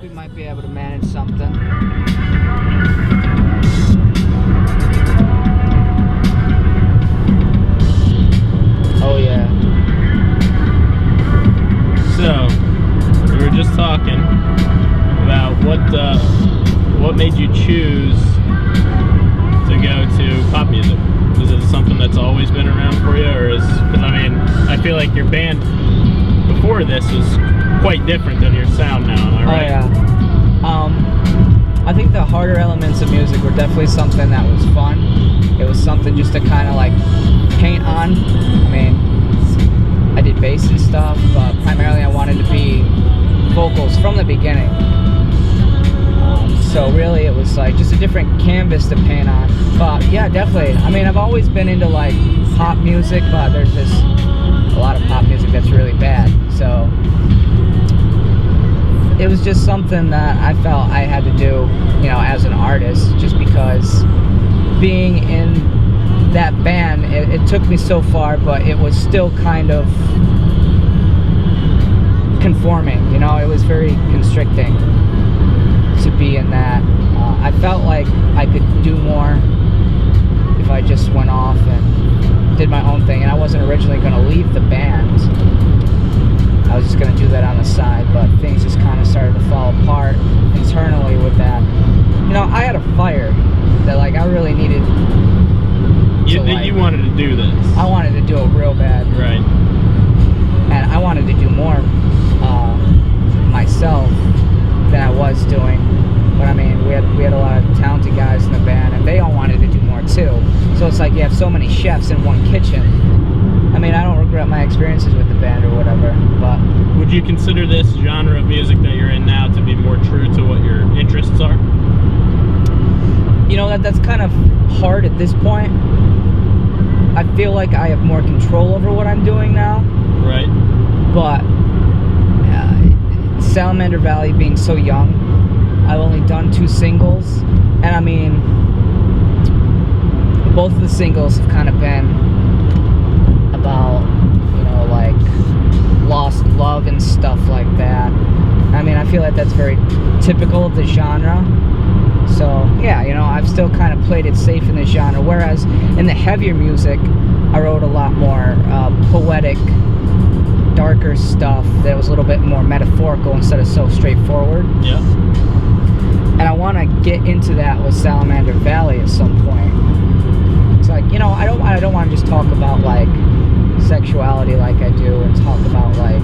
we might be able to manage something. Oh yeah. So, we were just talking about what made you choose to go to pop music. Is it something that's always been around for you, or because I mean, I feel like your band before this was quite different than your sound now, am I right? Oh yeah. I think the harder elements of music were definitely something that was fun. It was something just to kind of like paint on. I mean, I did bass and stuff, but primarily I wanted to be vocals from the beginning. So really it was like just a different canvas to paint on. But yeah, definitely. I mean, I've always been into like pop music, but there's just a lot of pop music that's really bad. So it was just something that I felt I had to do, you know, as an artist, just because being in that band, it took me so far, but it was still kind of conforming, you know, it was very constricting to be in that. I felt like I could do more if I just went off and did my own thing, and I wasn't originally going to leave the band. I was just going to do that on the side, but things just kind of started to fall apart internally with that. You know, I had a fire that like I really needed. You wanted to do this. I wanted to do it real bad. Right. And I wanted to do more myself than I was doing. But I mean, we had a lot of talented guys in the band, and they all wanted to do more too. So it's like you have so many chefs in one kitchen. I mean, I don't regret my experiences with the band or whatever, but... Would you consider this genre of music that you're in now to be more true to what your interests are? You know, that's kind of hard at this point. I feel like I have more control over what I'm doing now. Right. But Salamander Valley being so young, I've only done 2 singles, and I mean, both of the singles have kind of been about, you know, like lost love and stuff like that. I mean, I feel like that's very typical of the genre. So yeah, you know, I've still kind of played it safe in the genre, whereas in the heavier music I wrote a lot more poetic, darker stuff that was a little bit more metaphorical instead of so straightforward. Yeah. And I want to get into that with Salamander Valley at some point. It's like, you know, I don't want to just talk about like sexuality like I do, and talk about like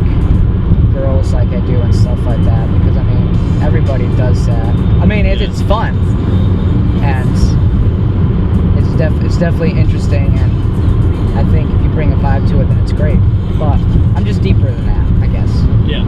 girls like I do and stuff like that, because I mean, everybody does that. I mean, it's fun, and it's definitely interesting, and I think if you bring a vibe to it, then it's great. But I'm just deeper than that, I guess. Yeah.